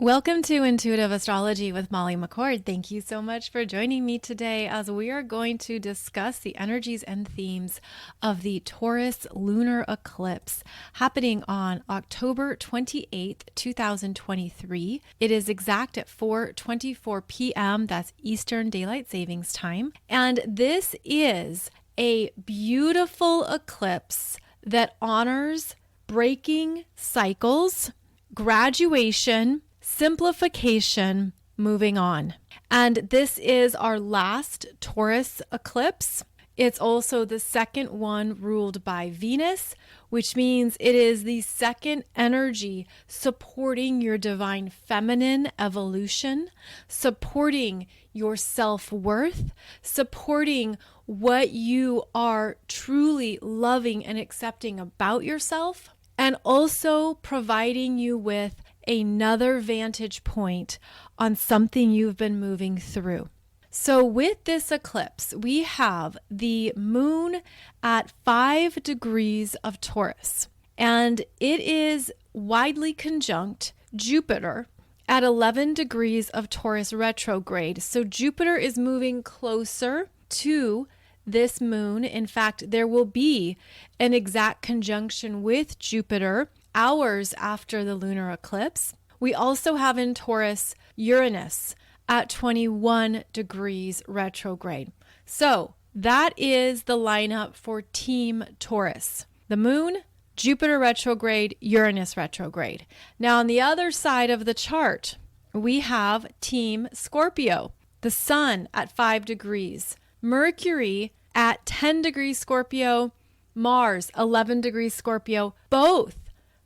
Welcome to Intuitive Astrology with Molly McCord. Thank you so much for joining me today as we are going to discuss the energies and themes of the Taurus Lunar Eclipse happening on October 28th, 2023. It is exact at 4:24 p.m. That's Eastern Daylight Savings Time. And this is a beautiful eclipse that honors breaking cycles, graduation, simplification, moving on. And this is our last Taurus eclipse. It's also the second one ruled by Venus, which means it is the second energy supporting your divine feminine evolution, supporting your self-worth, supporting what you are truly loving and accepting about yourself, and also providing you with another vantage point on something you've been moving through. So with this eclipse, we have the moon at 5 degrees of Taurus, and it is widely conjunct Jupiter at 11 degrees of Taurus retrograde. So Jupiter is moving closer to this moon. In fact, there will be an exact conjunction with Jupiter hours after the lunar eclipse. We also have in Taurus Uranus at 21 degrees retrograde. So that is the lineup for Team Taurus. The moon, Jupiter retrograde, Uranus retrograde. Now on the other side of the chart, we have Team Scorpio. The sun at 5 degrees, Mercury at 10 degrees Scorpio, Mars 11 degrees Scorpio, both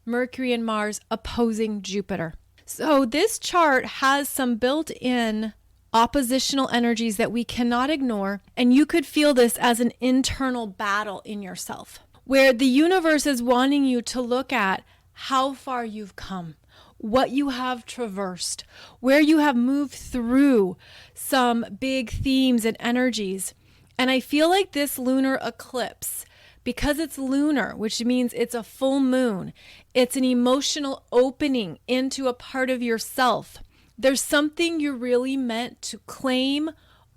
Mercury and Mars opposing Jupiter. So this chart has some built-in oppositional energies that we cannot ignore, and you could feel this as an internal battle in yourself, where the universe is wanting you to look at how far you've come, what you have traversed, where you have moved through some big themes and energies. And I feel like this lunar eclipse, because it's lunar, which means it's a full moon, it's an emotional opening into a part of yourself. There's something you're really meant to claim,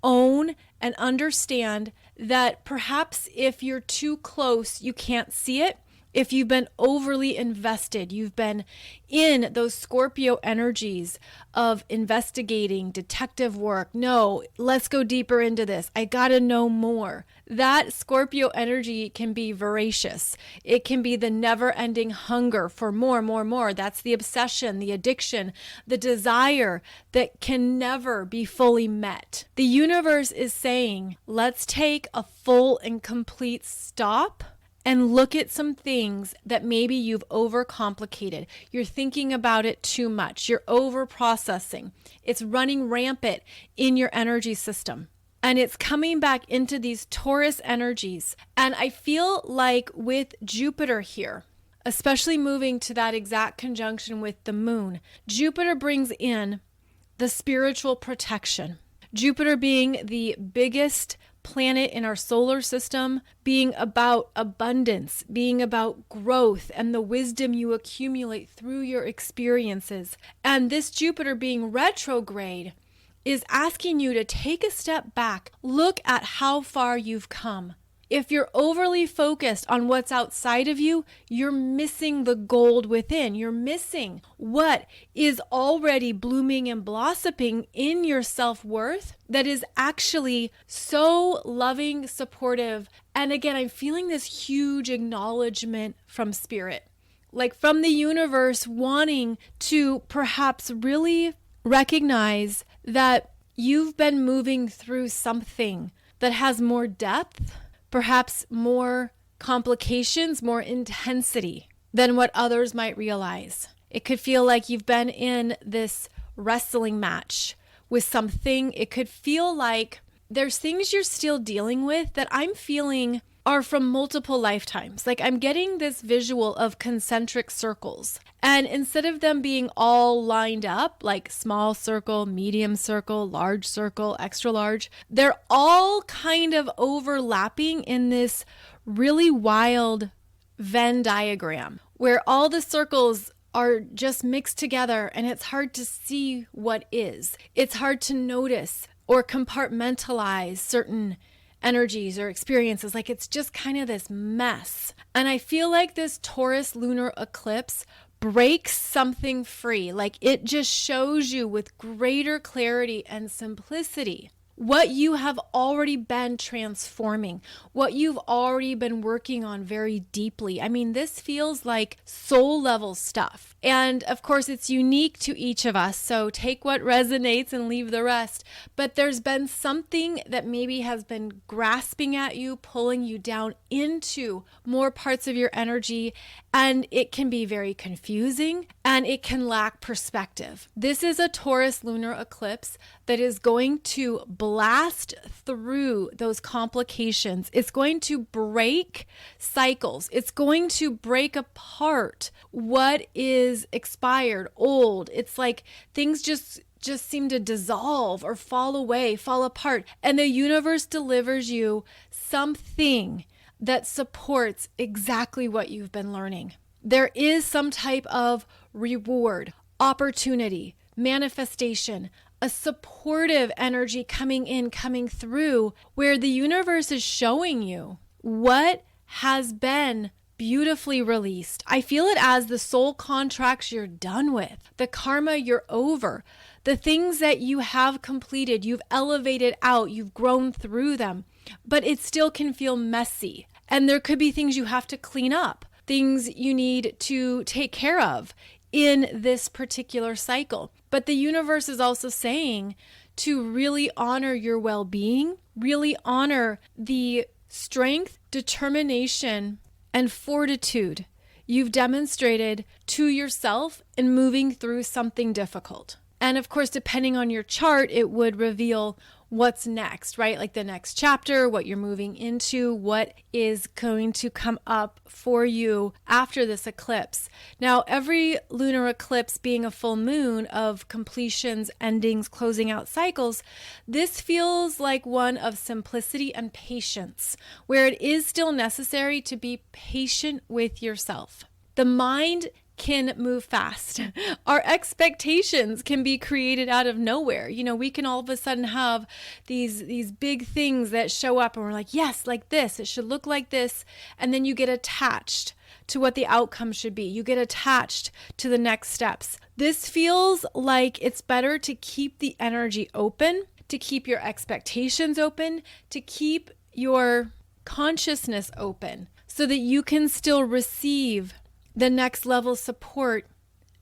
own, and understand that perhaps if you're too close, you can't see it. If you've been overly invested, you've been in those Scorpio energies of investigating, detective work. No, let's go deeper into this. I gotta know more. That Scorpio energy can be voracious. It can be the never-ending hunger for more, more, more. That's the obsession, the addiction, the desire that can never be fully met. The universe is saying, let's take a full and complete stop and look at some things that maybe you've overcomplicated. You're thinking about it too much. You're over-processing. It's running rampant in your energy system. And it's coming back into these Taurus energies. And I feel like with Jupiter here, especially moving to that exact conjunction with the moon, Jupiter brings in the spiritual protection. Jupiter being the biggest planet in our solar system, being about abundance, being about growth and the wisdom you accumulate through your experiences. And this Jupiter being retrograde is asking you to take a step back, look at how far you've come. If you're overly focused on what's outside of you, you're missing the gold within. You're missing what is already blooming and blossoming in your self-worth that is actually so loving, supportive. And again, I'm feeling this huge acknowledgement from spirit, like from the universe wanting to perhaps really recognize that you've been moving through something that has more depth, perhaps more complications, more intensity than what others might realize. It could feel like you've been in this wrestling match with something. It could feel like there's things you're still dealing with that I'm feeling are from multiple lifetimes. Like I'm getting this visual of concentric circles. And instead of them being all lined up, like small circle, medium circle, large circle, extra large, they're all kind of overlapping in this really wild Venn diagram where all the circles are just mixed together, and it's hard to see what is. It's hard to notice or compartmentalize certain energies or experiences. Like, it's just kind of this mess. And I feel like this Taurus lunar eclipse breaks something free. Like, it just shows you with greater clarity and simplicity what you have already been transforming, what you've already been working on very deeply. I mean, this feels like soul level stuff. And of course, it's unique to each of us. So take what resonates and leave the rest. But there's been something that maybe has been grasping at you, pulling you down into more parts of your energy. And it can be very confusing and it can lack perspective. This is a Taurus lunar eclipse that is going to blast through those complications. It's going to break cycles. It's going to break apart what is expired, old. It's like things just seem to dissolve or fall away, fall apart. And the universe delivers you something that supports exactly what you've been learning. There is some type of reward, opportunity, manifestation, a supportive energy coming in, coming through, where the universe is showing you what has been beautifully released. I feel it as the soul contracts you're done with, the karma you're over, the things that you have completed, you've elevated out, you've grown through them, but it still can feel messy. And there could be things you have to clean up, things you need to take care of in this particular cycle. But the universe is also saying to really honor your well-being, really honor the strength, determination, and fortitude you've demonstrated to yourself in moving through something difficult. And of course, depending on your chart, it would reveal what's next, right? Like the next chapter, what you're moving into, what is going to come up for you after this eclipse. Now, every lunar eclipse being a full moon of completions, endings, closing out cycles, this feels like one of simplicity and patience, where it is still necessary to be patient with yourself. The mind can move fast. Our expectations can be created out of nowhere. You know, we can all of a sudden have these big things that show up and we're like, yes, like this, it should look like this. And then you get attached to what the outcome should be. You get attached to the next steps. This feels like it's better to keep the energy open, to keep your expectations open, to keep your consciousness open so that you can still receive the next level support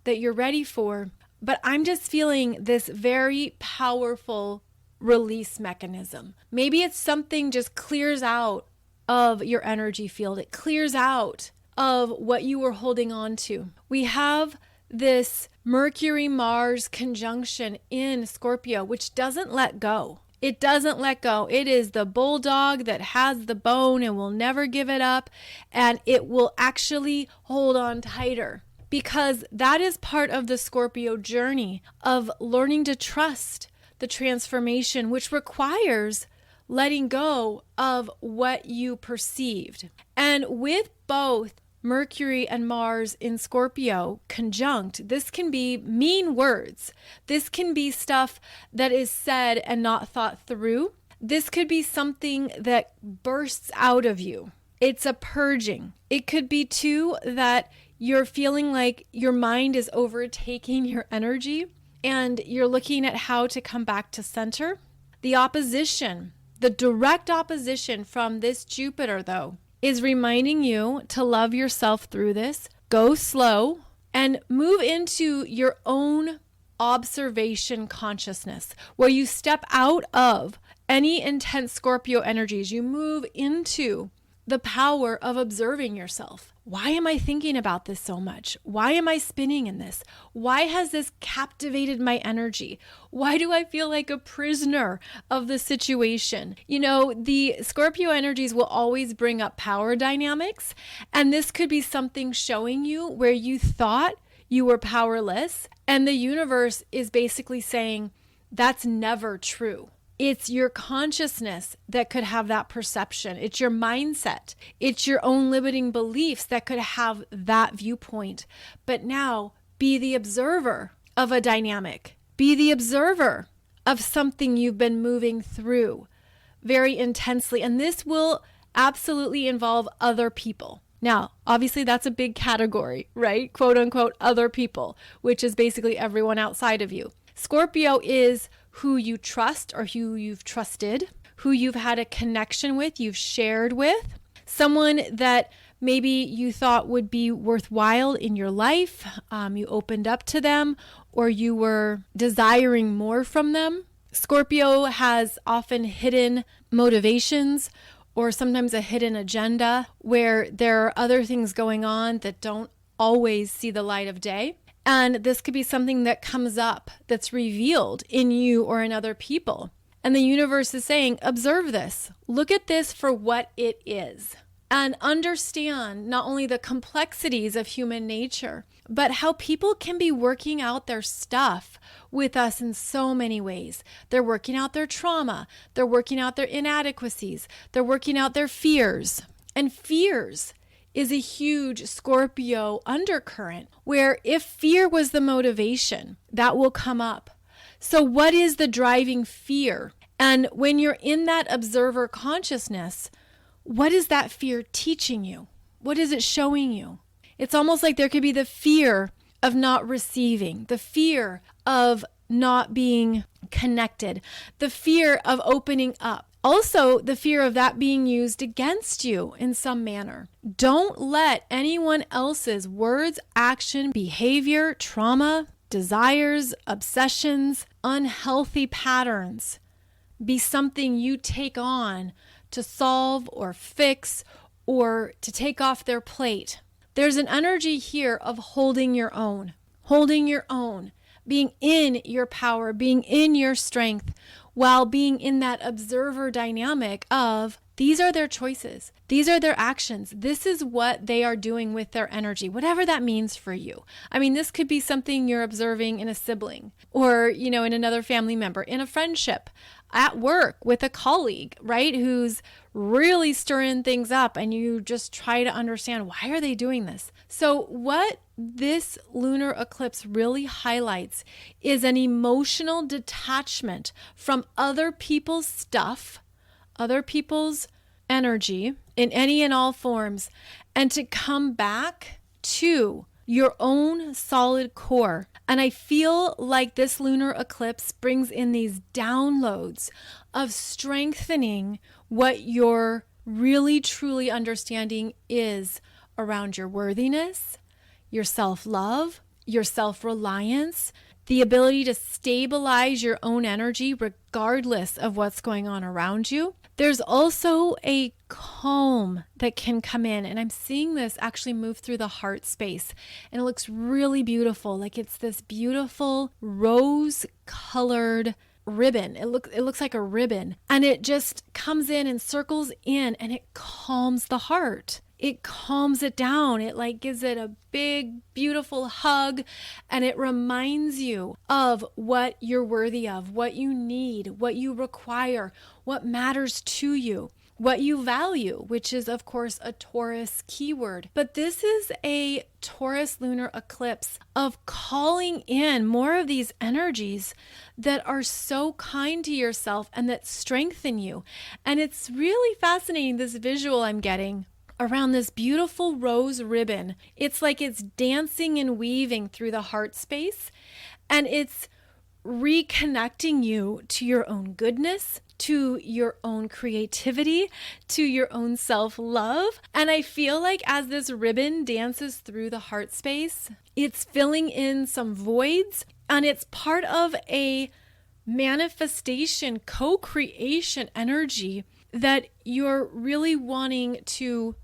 that you're ready for. But I'm just feeling this very powerful release mechanism. Maybe it's something just clears out of your energy field. It clears out of what you were holding on to. We have this Mercury-Mars conjunction in Scorpio, which doesn't let go. It doesn't let go. It is the bulldog that has the bone and will never give it up. And it will actually hold on tighter because that is part of the Scorpio journey of learning to trust the transformation, which requires letting go of what you perceived. And with both Mercury and Mars in Scorpio conjunct, this can be mean words. This can be stuff that is said and not thought through. This could be something that bursts out of you. It's a purging. It could be too that you're feeling like your mind is overtaking your energy and you're looking at how to come back to center. The opposition, the direct opposition from this Jupiter though, is reminding you to love yourself through this, go slow, and move into your own observation consciousness, where you step out of any intense Scorpio energies. You move into the power of observing yourself. Why am I thinking about this so much? Why am I spinning in this? Why has this captivated my energy? Why do I feel like a prisoner of the situation? You know, the Scorpio energies will always bring up power dynamics, and this could be something showing you where you thought you were powerless, and the universe is basically saying that's never true. It's your consciousness that could have that perception. It's your mindset. It's your own limiting beliefs that could have that viewpoint. But now Be the observer of a dynamic. Be the observer of something you've been moving through very intensely. And this will absolutely involve other people. Now, obviously that's a big category, right? Quote unquote, other people, which is basically everyone outside of you. Scorpio is who you trust or who you've trusted, who you've had a connection with, you've shared with, someone that maybe you thought would be worthwhile in your life. You opened up to them or you were desiring more from them. Scorpio has often hidden motivations or sometimes a hidden agenda where there are other things going on that don't always see the light of day. And this could be something that comes up that's revealed in you or in other people. And the universe is saying, observe this, look at this for what it is, and understand not only the complexities of human nature, but how people can be working out their stuff with us in so many ways. They're working out their trauma. They're working out their inadequacies. They're working out their fears. And fears is a huge Scorpio undercurrent where if fear was the motivation, that will come up. So what is the driving fear? And when you're in that observer consciousness, what is that fear teaching you? What is it showing you? It's almost like there could be the fear of not receiving, the fear of not being connected, the fear of opening up. Also, the fear of that being used against you in some manner. Don't let anyone else's words, action, behavior, trauma, desires, obsessions, unhealthy patterns be something you take on to solve or fix or to take off their plate. There's an energy here of holding your own, being in your power, being in your strength, while being in that observer dynamic of these are their choices. These are their actions. This is what they are doing with their energy, whatever that means for you. I mean, this could be something you're observing in a sibling or, in another family member, in a friendship, at work with a colleague, right? Who's really stirring things up and you just try to understand why are they doing this? So what this lunar eclipse really highlights is an emotional detachment from other people's stuff, other people's energy in any and all forms, and to come back to your own solid core. And I feel like this lunar eclipse brings in these downloads of strengthening what you're really truly understanding is around your worthiness, your self-love, your self-reliance, the ability to stabilize your own energy regardless of what's going on around you. There's also a calm that can come in, and I'm seeing this actually move through the heart space, and it looks really beautiful. Like it's this beautiful rose-colored ribbon. It looks like a ribbon, and it just comes in and circles in, and it calms the heart. It calms it down. It gives it a big, beautiful hug, and it reminds you of what you're worthy of, what you need, what you require, what matters to you, what you value, which is, of course, a Taurus keyword. But this is a Taurus lunar eclipse of calling in more of these energies that are so kind to yourself and that strengthen you. And it's really fascinating, this visual I'm getting around this beautiful rose ribbon. It's like it's dancing and weaving through the heart space, and it's reconnecting you to your own goodness, to your own creativity, to your own self-love. And I feel like as this ribbon dances through the heart space, it's filling in some voids, and it's part of a manifestation, co-creation energy that you're really wanting to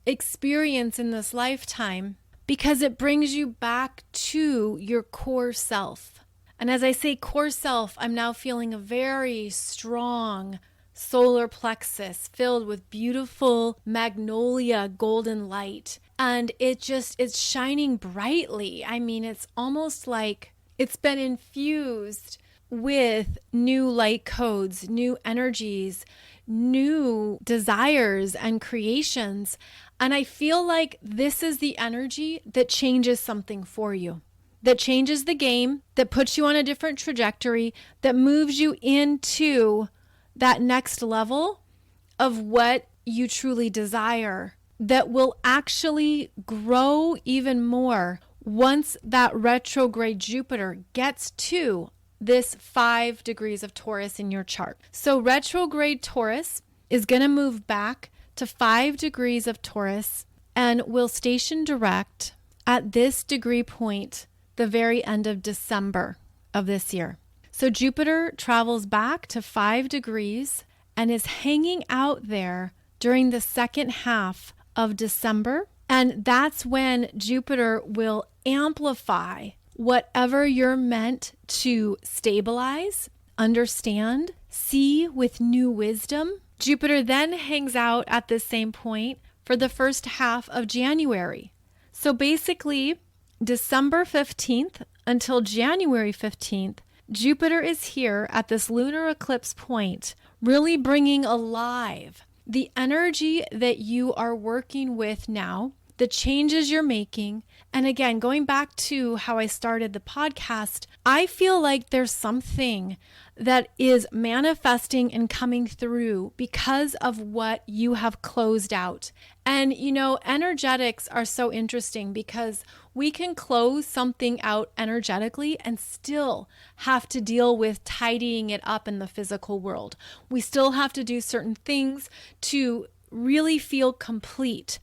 experience in this lifetime, because it brings you back to your core self. And as I say core self, I'm now feeling a very strong solar plexus filled with beautiful magnolia golden light. And it's shining brightly. I mean, it's almost like it's been infused with new light codes, new energies, new desires and creations. And I feel like this is the energy that changes something for you. that changes the game, that puts you on a different trajectory, that moves you into that next level of what you truly desire, that will actually grow even more once that retrograde Jupiter gets to this 5 degrees of Taurus in your chart. So retrograde Taurus is going to move back to 5 degrees of Taurus and will station direct at this degree point the very end of December of this year. So Jupiter travels back to 5 degrees and is hanging out there during the second half of December. And that's when Jupiter will amplify whatever you're meant to stabilize, understand, see with new wisdom. Jupiter then hangs out at the same point for the first half of January. So basically, December 15th until January 15th, Jupiter is here at this lunar eclipse point, really bringing alive the energy that you are working with now, the changes you're making. And again, going back to how I started the podcast, I feel like there's something that is manifesting and coming through because of what you have closed out. And energetics are so interesting because we can close something out energetically and still have to deal with tidying it up in the physical world. We still have to do certain things to really feel complete.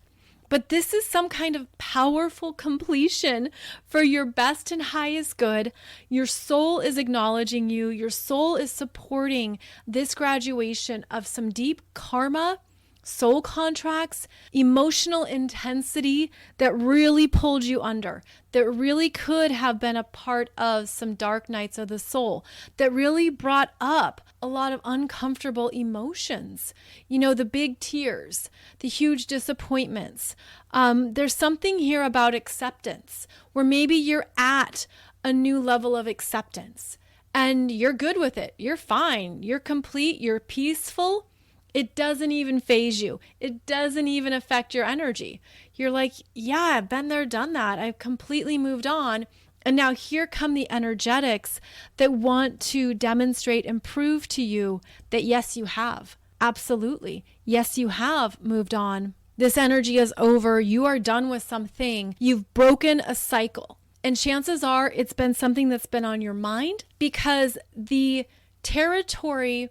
But this is some kind of powerful completion for your best and highest good. Your soul is acknowledging you. Your soul is supporting this graduation of some deep karma, soul contracts, emotional intensity that really pulled you under, that really could have been a part of some dark nights of the soul, that really brought up a lot of uncomfortable emotions. The big tears, the huge disappointments. There's something here about acceptance where maybe you're at a new level of acceptance and you're good with it. You're fine. You're complete. You're peaceful. It doesn't even phase you. It doesn't even affect your energy. You're like, yeah, I've been there, done that. I've completely moved on. And now here come the energetics that want to demonstrate and prove to you that yes, you have. Absolutely. Yes, you have moved on. This energy is over. You are done with something. You've broken a cycle. And chances are it's been something that's been on your mind because the territory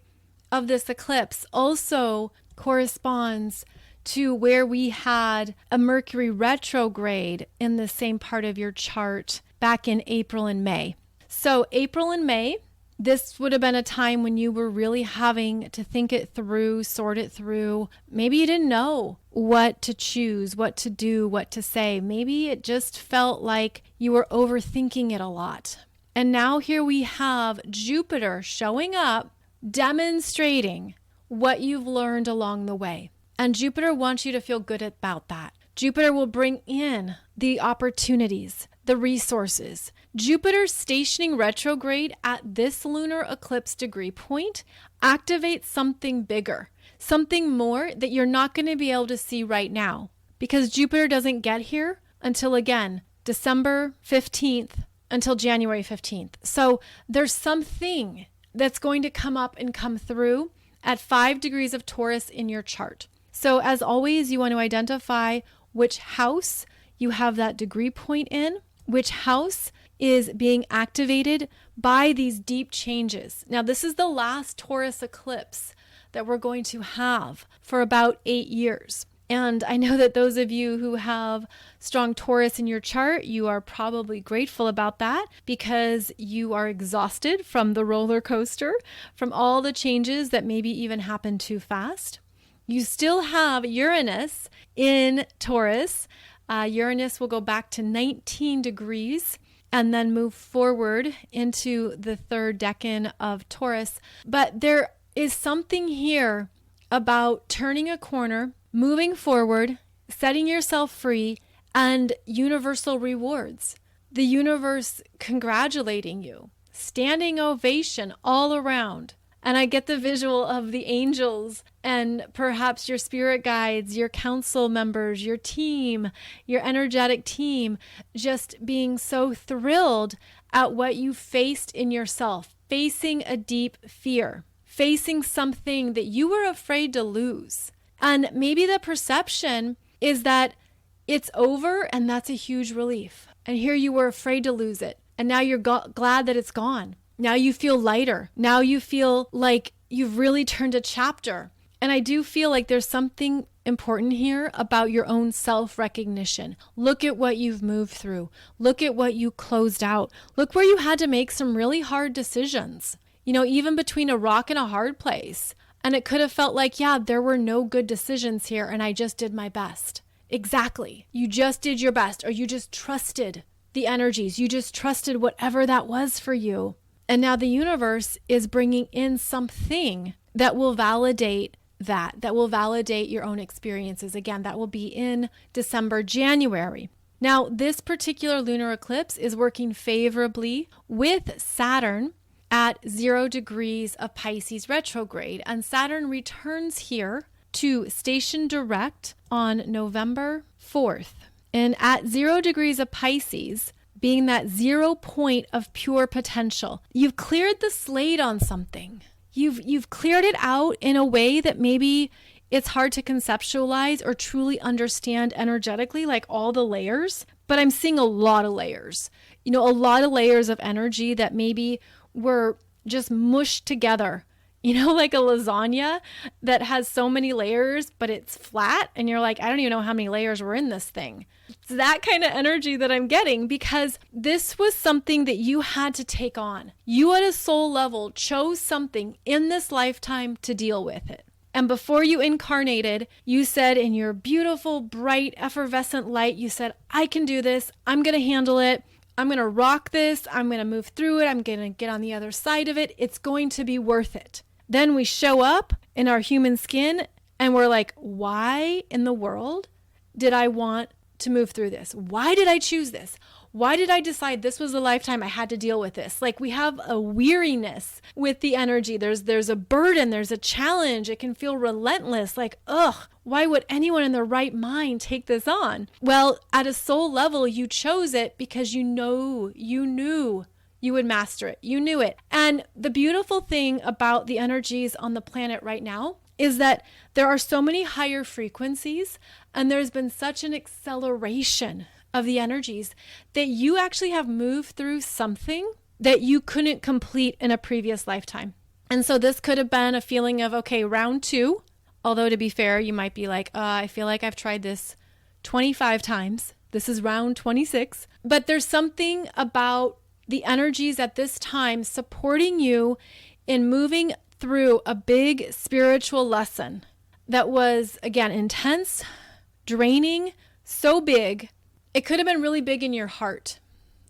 of this eclipse also corresponds to where we had a Mercury retrograde in the same part of your chart back in April and May. So April and May, this would have been a time when you were really having to think it through, sort it through. Maybe you didn't know what to choose, what to do, what to say. Maybe it just felt like you were overthinking it a lot. And now here we have Jupiter showing up, demonstrating what you've learned along the way. And Jupiter wants you to feel good about that. Jupiter will bring in the opportunities, the resources. Jupiter stationing retrograde at this lunar eclipse degree point activates something bigger, something more that you're not going to be able to see right now because Jupiter doesn't get here until, again, December 15th until January 15th. So there's something that's going to come up and come through at 5 degrees of Taurus in your chart. So as always, you want to identify which house you have that degree point in, which house is being activated by these deep changes. Now, this is the last Taurus eclipse that we're going to have for about 8 years. And I know that those of you who have strong Taurus in your chart, you are probably grateful about that because you are exhausted from the roller coaster, from all the changes that maybe even happened too fast. You still have Uranus in Taurus. Uranus will go back to 19 degrees and then move forward into the third decan of Taurus. But there is something here about turning a corner, moving forward, setting yourself free, and universal rewards. The universe congratulating you, standing ovation all around. And I get the visual of the angels and perhaps your spirit guides, your council members, your team, your energetic team, just being so thrilled at what you faced in yourself, facing a deep fear, facing something that you were afraid to lose. And maybe the perception is that it's over, and that's a huge relief. And here you were afraid to lose it. And now you're glad that it's gone. Now you feel lighter. Now you feel like you've really turned a chapter. And I do feel like there's something important here about your own self-recognition. Look at what you've moved through. Look at what you closed out. Look where you had to make some really hard decisions. Even between a rock and a hard place. And it could have felt like, yeah, there were no good decisions here, and I just did my best. Exactly. You just did your best, or you just trusted the energies. You just trusted whatever that was for you. And now the universe is bringing in something that will validate that will validate your own experiences. Again, that will be in December, January. Now, this particular lunar eclipse is working favorably with Saturn at 0 degrees of Pisces retrograde. And Saturn returns here to station direct on November 4th. And at 0 degrees of Pisces, being that 0 point of pure potential, you've cleared the slate on something. You've cleared it out in a way that maybe it's hard to conceptualize or truly understand energetically, like all the layers. But I'm seeing a lot of layers. A lot of layers of energy that maybe were just mushed together. Like a lasagna that has so many layers, but it's flat. And you're like, I don't even know how many layers were in this thing. It's that kind of energy that I'm getting, because this was something that you had to take on. You at a soul level chose something in this lifetime to deal with it. And before you incarnated, you said in your beautiful, bright, effervescent light, you said, I can do this. I'm going to handle it. I'm going to rock this. I'm going to move through it. I'm going to get on the other side of it. It's going to be worth it. Then we show up in our human skin and we're like, why in the world did I want to move through this? Why did I choose this? Why did I decide this was the lifetime I had to deal with this? Like, we have a weariness with the energy. There's a burden. There's a challenge. It can feel relentless. Like, ugh, why would anyone in their right mind take this on? Well, at a soul level, you chose it because you knew you would master it. You knew it. And the beautiful thing about the energies on the planet right now is that there are so many higher frequencies, and there's been such an acceleration of the energies that you actually have moved through something that you couldn't complete in a previous lifetime. And so this could have been a feeling of, okay, round 2, although to be fair, you might be like, I feel like I've tried this 25 times. This is round 26. But there's something about the energies at this time supporting you in moving through a big spiritual lesson that was, again, intense, draining, so big. It could have been really big in your heart.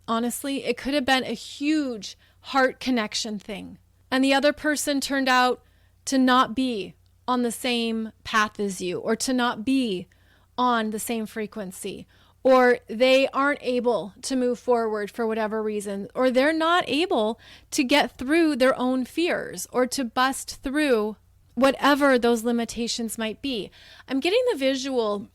Honestly, it could have been a huge heart connection thing. And the other person turned out to not be on the same path as you, or to not be on the same frequency, or they aren't able to move forward for whatever reason, or they're not able to get through their own fears or to bust through whatever those limitations might be. I'm getting the visual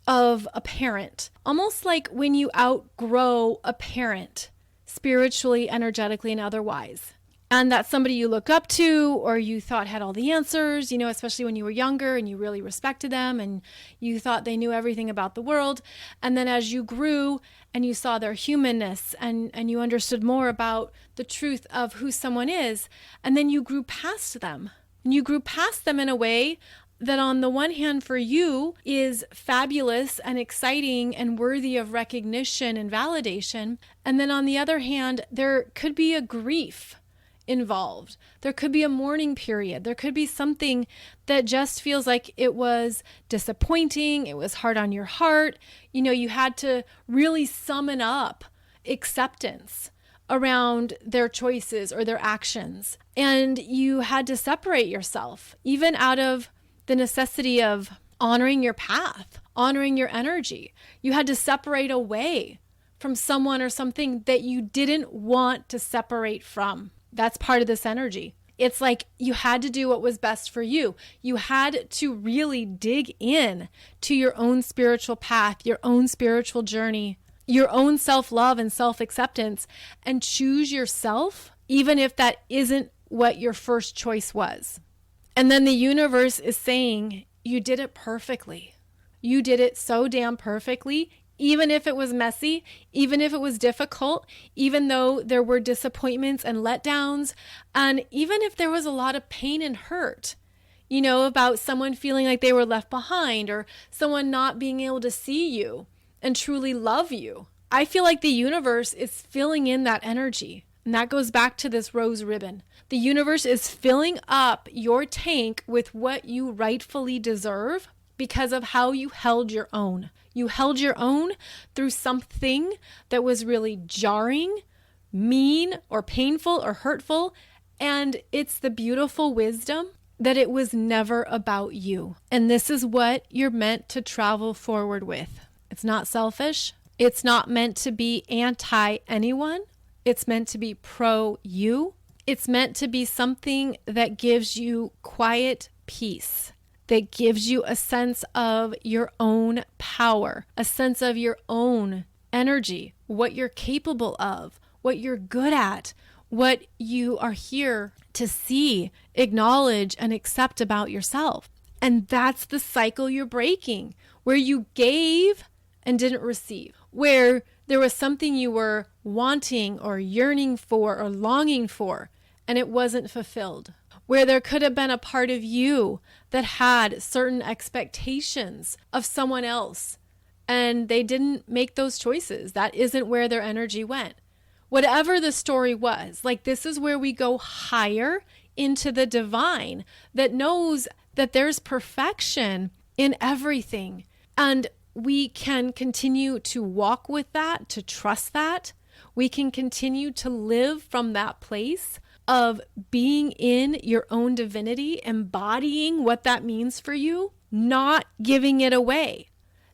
of a parent, almost like when you outgrow a parent, spiritually, energetically, and otherwise. And that's somebody you look up to, or you thought had all the answers, especially when you were younger and you really respected them and you thought they knew everything about the world. And then as you grew and you saw their humanness and you understood more about the truth of who someone is, and then you grew past them. And you grew past them in a way that on the one hand for you is fabulous and exciting and worthy of recognition and validation. And then on the other hand, there could be a grief involved. There could be a mourning period. There could be something that just feels like it was disappointing. It was hard on your heart. You had to really summon up acceptance around their choices or their actions. And you had to separate yourself, even out of the necessity of honoring your path, honoring your energy. You had to separate away from someone or something that you didn't want to separate from. That's part of this energy. it's like you had to do what was best for you. You had to really dig in to your own spiritual path, your own spiritual journey, your own self-love and self-acceptance, and choose yourself, even if that isn't what your first choice was. And then the universe is saying, you did it perfectly. You did it so damn perfectly, even if it was messy, even if it was difficult, even though there were disappointments and letdowns, and even if there was a lot of pain and hurt, about someone feeling like they were left behind or someone not being able to see you and truly love you. I feel like the universe is filling in that energy. And that goes back to this rose ribbon. The universe is filling up your tank with what you rightfully deserve because of how you held your own. You held your own through something that was really jarring, mean, or painful, or hurtful. And it's the beautiful wisdom that it was never about you. And this is what you're meant to travel forward with. It's not selfish. It's not meant to be anti anyone. It's meant to be pro you. It's meant to be something that gives you quiet peace, that gives you a sense of your own power, a sense of your own energy, what you're capable of, what you're good at, what you are here to see, acknowledge, and accept about yourself. And that's the cycle you're breaking, where you gave and didn't receive, where there was something you were wanting or yearning for or longing for, and it wasn't fulfilled, where there could have been a part of you that had certain expectations of someone else, and they didn't make those choices. That isn't where their energy went. Whatever the story was, like, this is where we go higher into the divine that knows that there's perfection in everything. And we can continue to walk with that, to trust that. We can continue to live from that place of being in your own divinity, embodying what that means for you, not giving it away,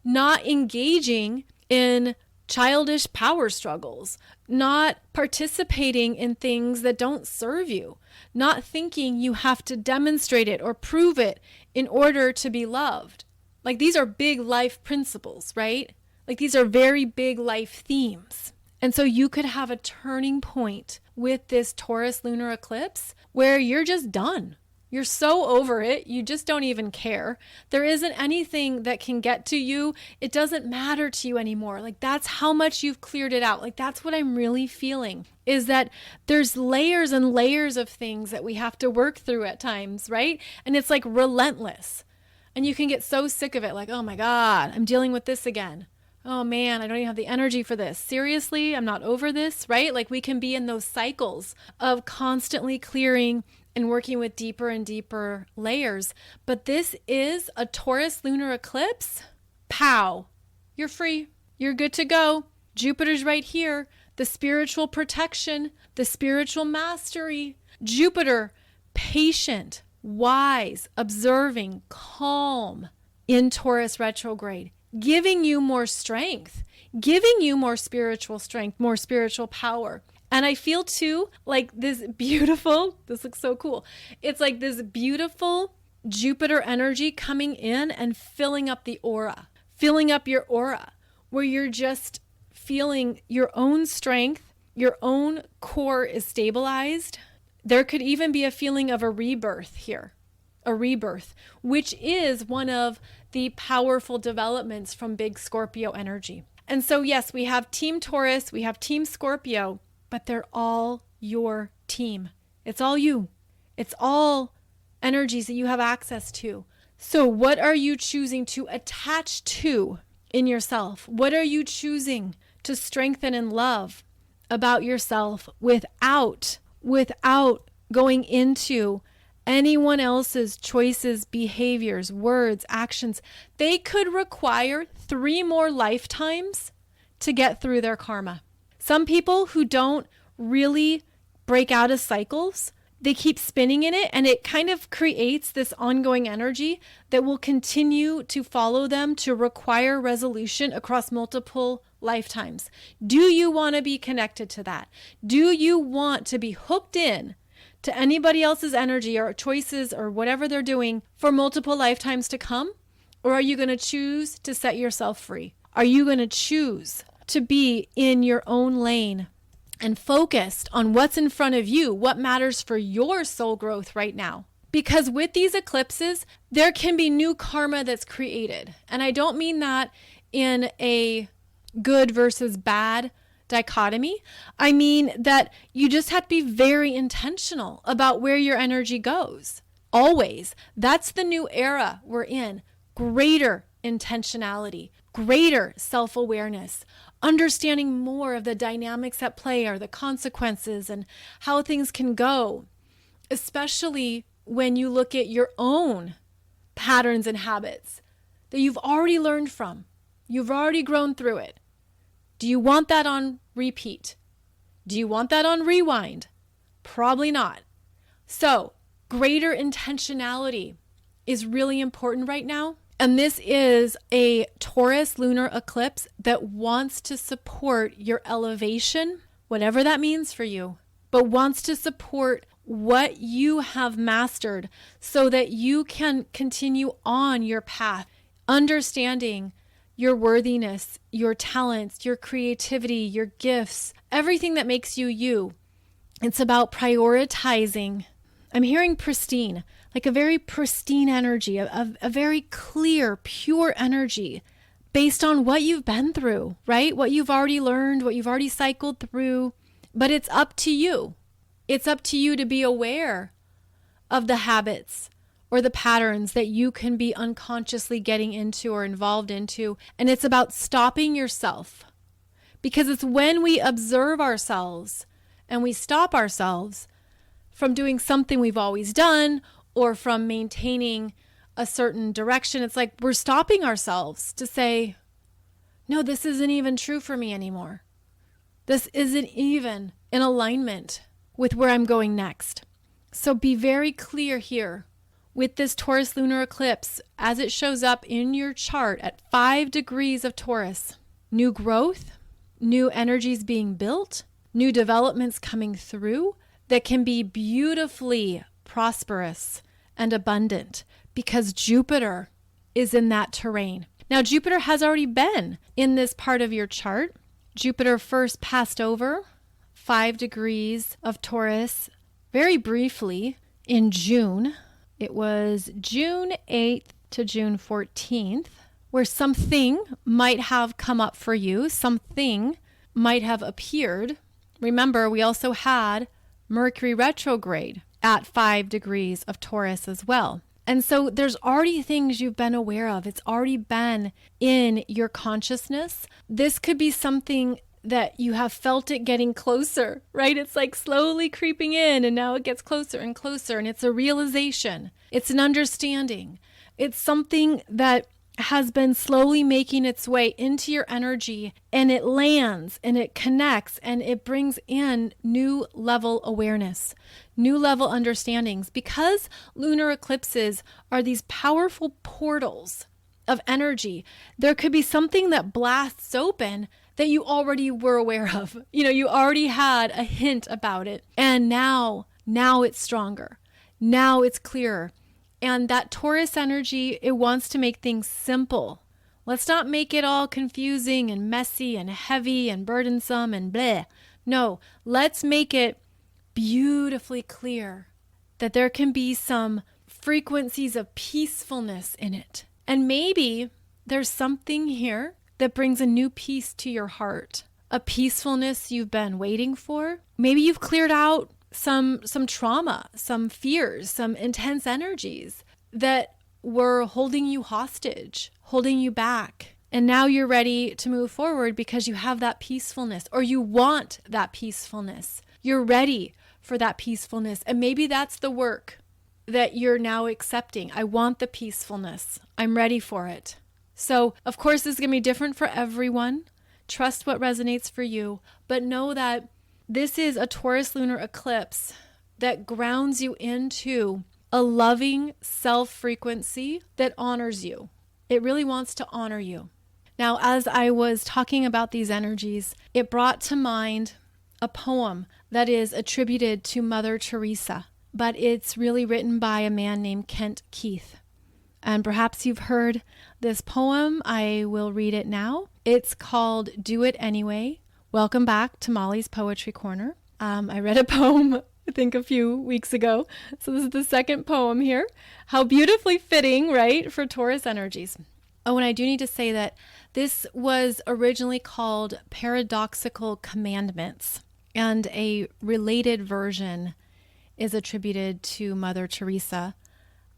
not engaging in childish power struggles, not participating in things that don't serve you, not thinking you have to demonstrate it or prove it in order to be loved. Like, these are big life principles, right? Like, these are very big life themes. And so you could have a turning point with this Taurus lunar eclipse where you're just done. You're so over it. You just don't even care. There isn't anything that can get to you. It doesn't matter to you anymore. Like, that's how much you've cleared it out. Like, that's what I'm really feeling, is that there's layers and layers of things that we have to work through at times, right? And it's like relentless. And you can get so sick of it. Like, oh my God, I'm dealing with this again. Oh man, I don't even have the energy for this. Seriously, I'm not over this, right? Like, we can be in those cycles of constantly clearing and working with deeper and deeper layers. But this is a Taurus lunar eclipse. Pow. You're free. You're good to go. Jupiter's right here. The spiritual protection, the spiritual mastery. Jupiter, patient, wise, observing, calm in Taurus retrograde, giving you more strength, giving you more spiritual strength, more spiritual power. And I feel too like this looks so cool. It's like this beautiful Jupiter energy coming in and filling up the aura, filling up your aura, where you're just feeling your own strength, your own core is stabilized. There could even be a feeling of a rebirth here, a rebirth, which is one of the powerful developments from big Scorpio energy. And so, yes, we have Team Taurus, we have Team Scorpio, but they're all your team. It's all you. It's all energies that you have access to. So what are you choosing to attach to in yourself? What are you choosing to strengthen and love about yourself without going into anyone else's choices, behaviors, words, actions? They could require 3 more lifetimes to get through their karma. Some people who don't really break out of cycles, they keep spinning in it, and it kind of creates this ongoing energy that will continue to follow them to require resolution across multiple lifetimes. Do you want to be connected to that? Do you want to be hooked in to anybody else's energy or choices or whatever they're doing for multiple lifetimes to come? Or are you going to choose to set yourself free? Are you going to choose to be in your own lane and focused on what's in front of you, what matters for your soul growth right now? Because with these eclipses, there can be new karma that's created. And I don't mean that in a good versus bad dichotomy. I mean that you just have to be very intentional about where your energy goes. Always. That's the new era we're in. Greater intentionality, greater self-awareness, understanding more of the dynamics at play or the consequences and how things can go, especially when you look at your own patterns and habits that you've already learned from. You've already grown through it. Do you want that on repeat? Do you want that on rewind? Probably not. So, greater intentionality is really important right now. And this is a Taurus lunar eclipse that wants to support your elevation, whatever that means for you, but wants to support what you have mastered so that you can continue on your path, understanding your worthiness, your talents, your creativity, your gifts, everything that makes you you. It's about prioritizing. I'm hearing pristine, like a very pristine energy, a very clear, pure energy based on what you've been through, right? What you've already learned, what you've already cycled through. But it's up to you. It's up to you to be aware of the habits or the patterns that you can be unconsciously getting into or involved into. And it's about stopping yourself. Because it's when we observe ourselves and we stop ourselves from doing something we've always done or from maintaining a certain direction. It's like we're stopping ourselves to say, no, this isn't even true for me anymore. This isn't even in alignment with where I'm going next. So be very clear here with this Taurus lunar eclipse as it shows up in your chart at 5 degrees of Taurus. New growth, new energies being built, new developments coming through that can be beautifully prosperous and abundant because Jupiter is in that terrain. Now, Jupiter has already been in this part of your chart. Jupiter first passed over 5 degrees of Taurus very briefly in June. It was June 8th to June 14th, where something might have come up for you. Something might have appeared. Remember, we also had Mercury retrograde at 5 degrees of Taurus as well. And so there's already things you've been aware of. It's already been in your consciousness. This could be something that you have felt it getting closer, right? It's like slowly creeping in and now it gets closer and closer. And it's a realization. It's an understanding. It's something that has been slowly making its way into your energy, and it lands and it connects and it brings in new level awareness, new level understandings, because lunar eclipses are these powerful portals of energy. There could be something that blasts open that you already were aware of. You already had a hint about it, and now it's stronger. Now it's clearer. And that Taurus energy, it wants to make things simple. Let's not make it all confusing and messy and heavy and burdensome and bleh. No, let's make it beautifully clear that there can be some frequencies of peacefulness in it. And maybe there's something here that brings a new peace to your heart, a peacefulness you've been waiting for. Maybe you've cleared out some trauma, some fears, some intense energies that were holding you hostage, holding you back. And now you're ready to move forward because you have that peacefulness, or you want that peacefulness. You're ready for that peacefulness. And maybe that's the work that you're now accepting. I want the peacefulness. I'm ready for it. So, of course, this is going to be different for everyone. Trust what resonates for you, but know that this is a Taurus lunar eclipse that grounds you into a loving self-frequency that honors you. It really wants to honor you. Now, as I was talking about these energies, it brought to mind a poem that is attributed to Mother Teresa. but it's really written by a man named Kent Keith. And perhaps you've heard this poem. I will read it now. It's called Do It Anyway. Welcome back to Molly's Poetry Corner. I read a poem, I think a few weeks ago. So this is the second poem here. How beautifully fitting, right, for Taurus energies. Oh, and I do need to say that this was originally called Paradoxical Commandments, and a related version is attributed to Mother Teresa.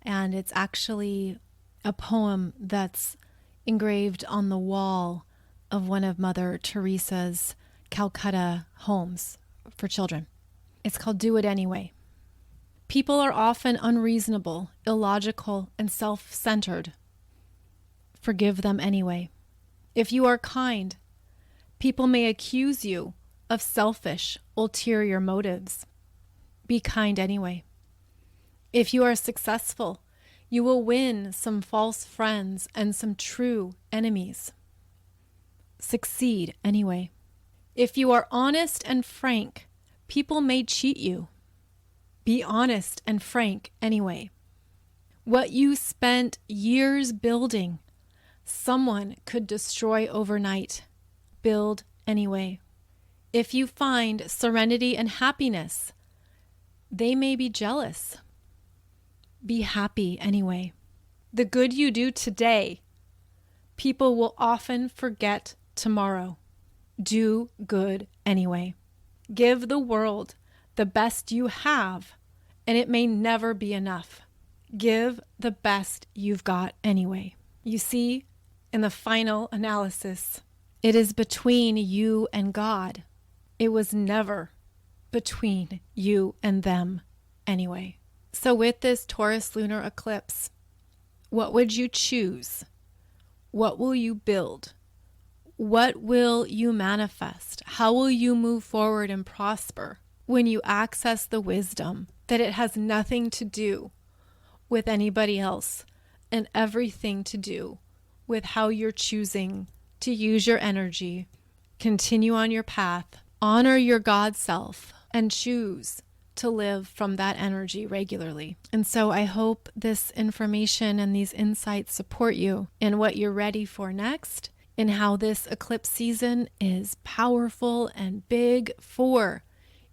And it's actually a poem that's engraved on the wall of one of Mother Teresa's Calcutta homes for children. It's called Do It Anyway. People are often unreasonable, illogical, and self-centered. Forgive them anyway. If you are kind, people may accuse you of selfish, ulterior motives. Be kind anyway. If you are successful, you will win some false friends and some true enemies. Succeed anyway. If you are honest and frank, people may cheat you. Be honest and frank anyway. What you spent years building, someone could destroy overnight. Build anyway. If you find serenity and happiness, they may be jealous. Be happy anyway. The good you do today, people will often forget tomorrow. Do good anyway. Give the world the best you have, and it may never be enough. Give the best you've got anyway. You see, in the final analysis, it is between you and God. It was never between you and them anyway. So with this Taurus lunar eclipse, what would you choose? What will you build? What will you manifest? How will you move forward and prosper when you access the wisdom that it has nothing to do with anybody else and everything to do with how you're choosing to use your energy, continue on your path, honor your God self, and choose to live from that energy regularly. And so I hope this information and these insights support you in what you're ready for next, in how this eclipse season is powerful and big for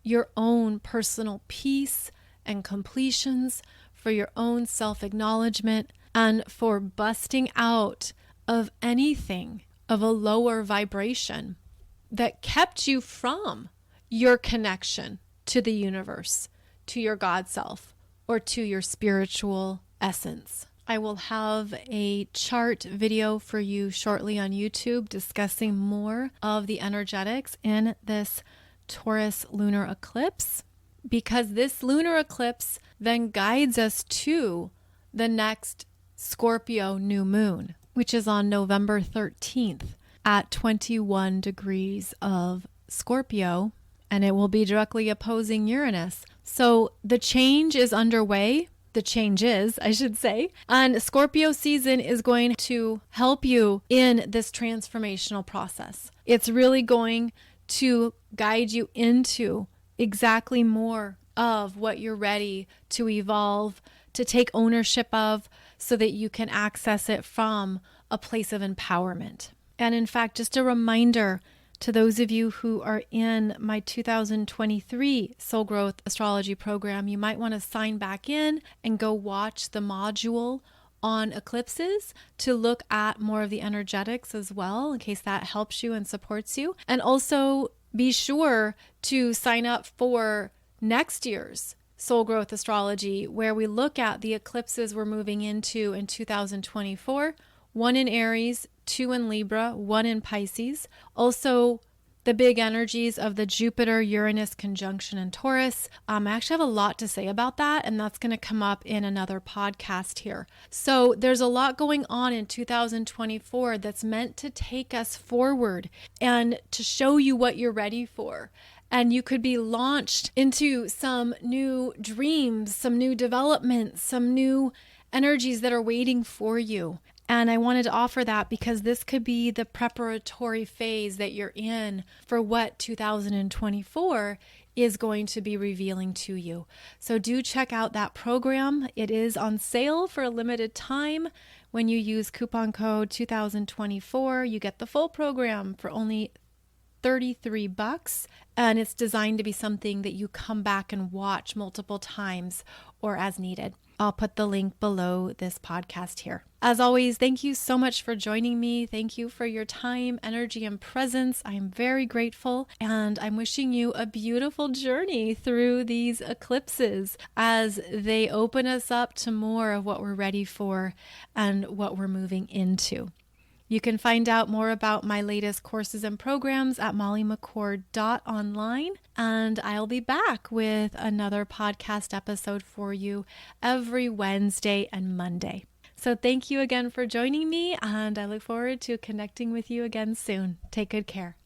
your own personal peace and completions, for your own self-acknowledgement, and for busting out of anything of a lower vibration that kept you from your connection to the universe, to your God self, or to your spiritual essence. I will have a chart video for you shortly on YouTube discussing more of the energetics in this Taurus lunar eclipse, because this lunar eclipse then guides us to the next Scorpio new moon, which is on November 13th at 21 degrees of Scorpio, and it will be directly opposing Uranus. So the change is underway. The changes, I should say. And Scorpio season is going to help you in this transformational process. It's really going to guide you into exactly more of what you're ready to evolve, to take ownership of, so that you can access it from a place of empowerment. And in fact, just a reminder to those of you who are in my 2023 Soul Growth Astrology program, you might want to sign back in and go watch the module on eclipses to look at more of the energetics as well, in case that helps you and supports you. And also be sure to sign up for next year's Soul Growth Astrology, where we look at the eclipses we're moving into in 2024, one in Aries, 2 in Libra, 1 in Pisces. Also, the big energies of the Jupiter-Uranus conjunction in Taurus. I actually have a lot to say about that, and that's going to come up in another podcast here. So there's a lot going on in 2024 that's meant to take us forward and to show you what you're ready for. And you could be launched into some new dreams, some new developments, some new energies that are waiting for you. And I wanted to offer that because this could be the preparatory phase that you're in for what 2024 is going to be revealing to you. So do check out that program. It is on sale for a limited time. When you use coupon code 2024, you get the full program for only $33, and it's designed to be something that you come back and watch multiple times or as needed. I'll put the link below this podcast here. As always, thank you so much for joining me. Thank you for your time, energy, and presence. I am very grateful, and I'm wishing you a beautiful journey through these eclipses as they open us up to more of what we're ready for and what we're moving into. You can find out more about my latest courses and programs at mollymccord.online, and I'll be back with another podcast episode for you every Wednesday and Monday. So thank you again for joining me, and I look forward to connecting with you again soon. Take good care.